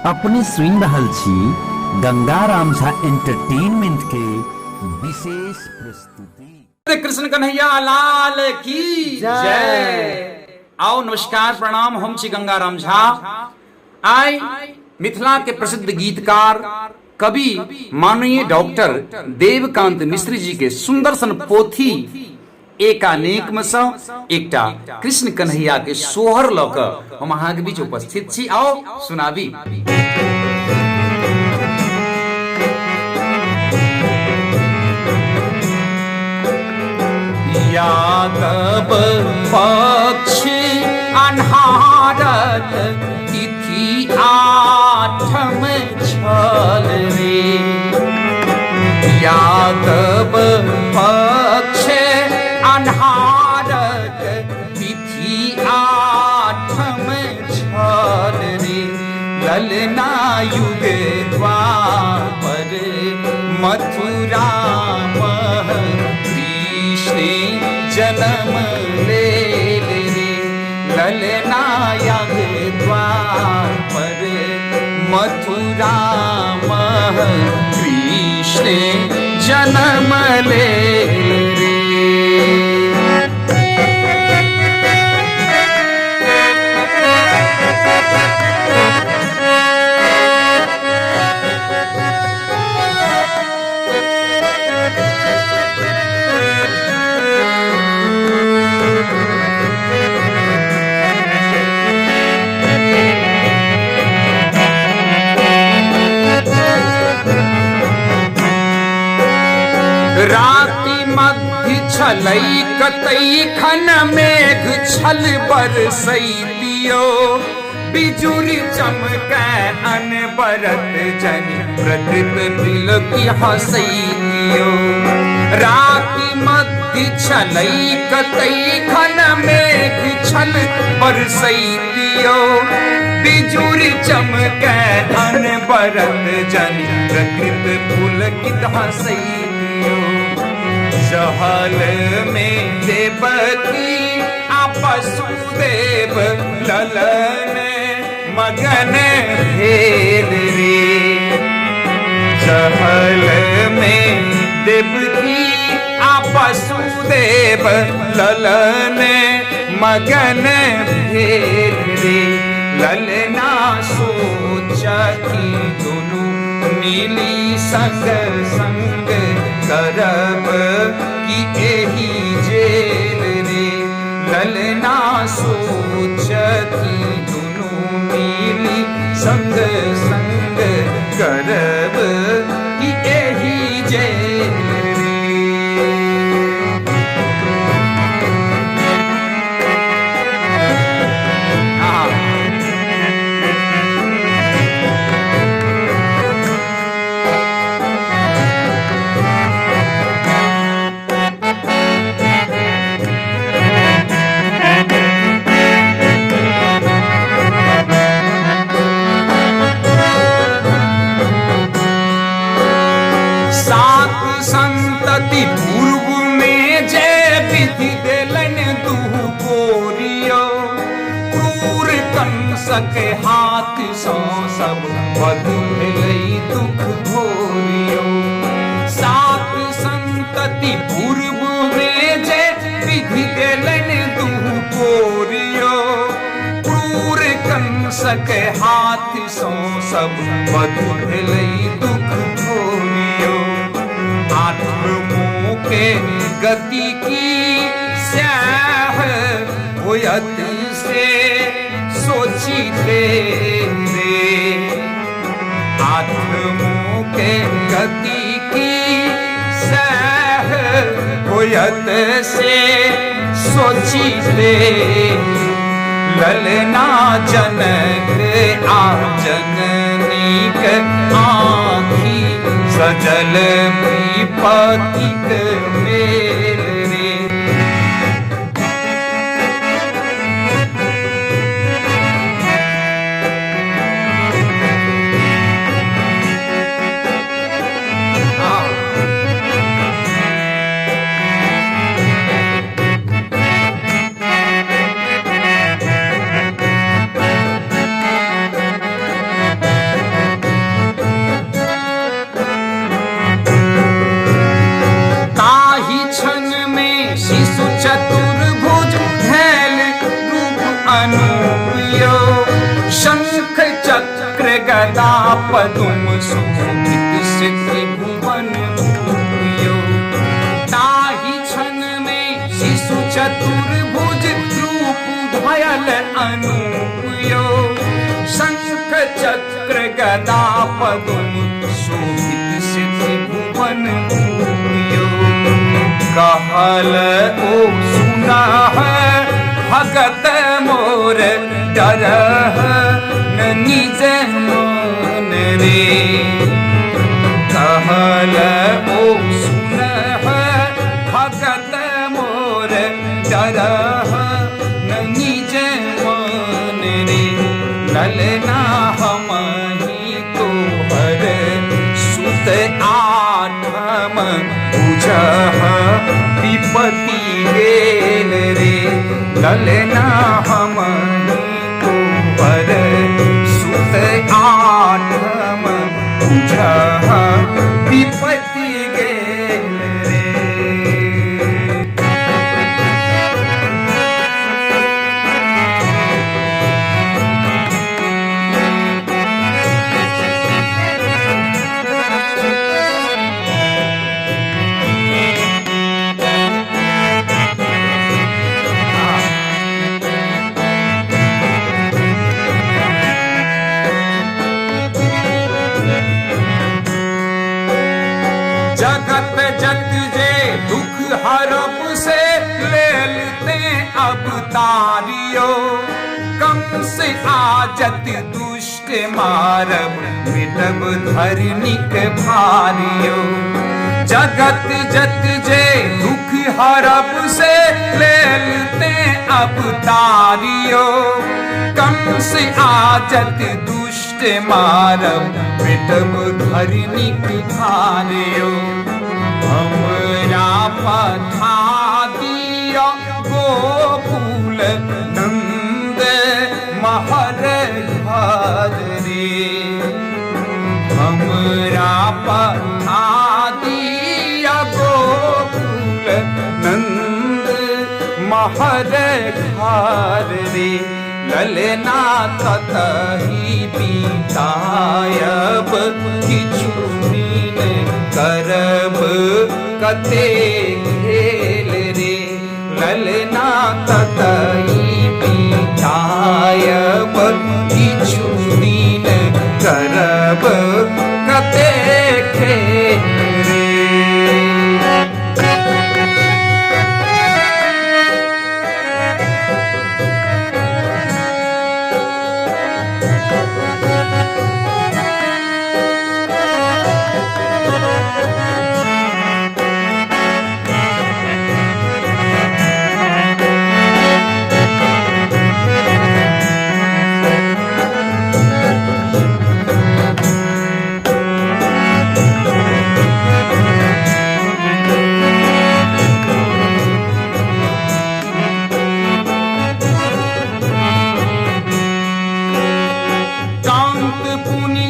अपने सुन रहल छी गंगा रामझा एंटरटेनमेंट के विशेष प्रस्तुति। कृष्ण कन्हैया लाल की जय। आओ नमस्कार प्रणाम, हम छी गंगा रामझा। आइ मिथिला के प्रसिद्ध गीतकार कवि माननीय डॉक्टर देवकांत मिश्र जी के सुंदर सन पोथी एकानेक में से एकटा कृष्ण कन्हैया के सोहर लऽ कऽ हम अहाँ के बीच उपस्थित छी। आओ सुनाबी। यादव पक्ष अन्हारत तिथि आठम छल रे। यादव पक्ष अन्हारत तिथि आठम छल रे। ललना युग द्वापर मथुरा जन्म ले रे। ललना युग द्वापर मथुरा कृष्ण जन्म ले रे। राति मध्य छलई कतई खन मेघ छल बरसैतियो। बिजुरी चमकै अनबरत जनि प्रकृत बिलकि हसैतियो। राति मध्य छलई कतई खन मेघ छल बरसैतियो। बिजुरी चमकै अनबरत जनि प्रकृत पुलकित हसैतियो। जहल में देवकी वसुदेव ललन मगन भेल रे। जहल में देवकी वसुदेव ललन मगन भेल रे। ललना सोचती दोनों मिली संग संग करब कि एही जेल रे। ललना सोचती दोनों मिली संग संग करब कि एही जेल रे। संतति पूर्व में जय विधि देलन दुहु कोरियो। क्रूर कंस के हाथ सो सब वधु भेलई दुख भोरियो। सात संतति पूर्व में जय विधि देलन दुहु कोरियो। क्रूर कंस के हाथ सो सब वधु भेलई दुख भोरियो। आत्मों के गति की स्याह होयत से सोची रे। आत्मों के गति की स्याह होयत से सोची रे। ललना जनक आ जननीक आँखी सजल पतिक मेल रे। पदुम शोभित से त्रिभुवन भूयो। ताहि क्षण में शिशु चतुर्भुज रूप धयल अनूपयो। शंख चक्र गदा पदुम शोभित से त्रिभुवन भूयो। कहल ओ सुना है भगत मोर डरह न निज मान रे। कहल ओ सुन है भगत मोर डरह न निज मान रे। ललना हमहि तोहर सुत आठम बुझह विपति गेल रे। ललना हमहि तोहर सुत आठम बुझह विपति गेल रे। जगत जग जे दुख हरब से लेलते अवतारियो। कंस आजत दुष्ट मारब मिटब धरनिक भारियो। जगत जग जे दुख हरब से लेलते अवतारियो। कंस आजत दुष्ट मारब मिटब धरनिक भारियो। हमरा पठा दिया गोकुल नंद महर घर रे। हमरा पठा दिया गोकुल नंद महर घर रे। ललना ततहि बितायब किछु दिन करब कते खेल रे। ललना ततहि बितायब किछु दिन करब कते खेल रे।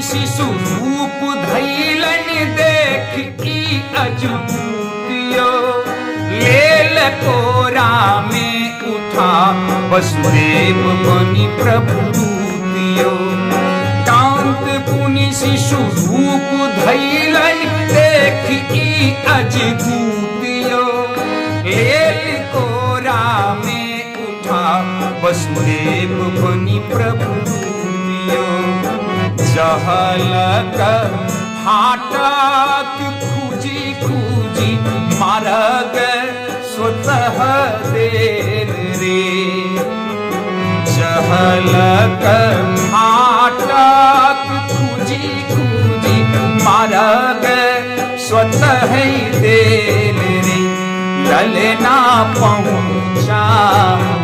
शिशु रूप धैलन देख की अजूतियो। लेल कोरा में उठा वसुदेव बनि प्रभु दूतियो। कांत पुनि शिशु रूप धैलन देख की अजूतियो। लेल कोरा में उठा वसुदेव बनि प्रभु दूतियो। चहलक फाटक खूजी खूजी मारग स्वतः देर रे। चहलक फाटक खूजी खूजी मारग स्वतः देर रे। ललना पहुँचा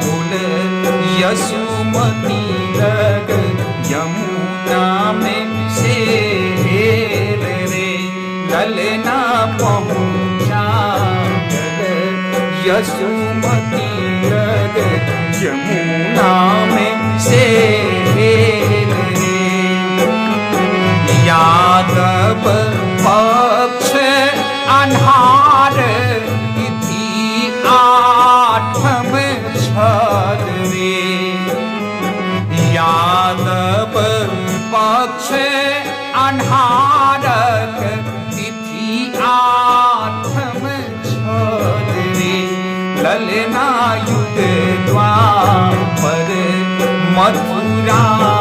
मूल यशुमती लग यमुना में से हेल रे। ललना पहुँचा यशुमती लग यमुना में से हेल रे। यादव पक्ष अन्हार तिथि आठम छल रे। यादव पक्ष मथुरा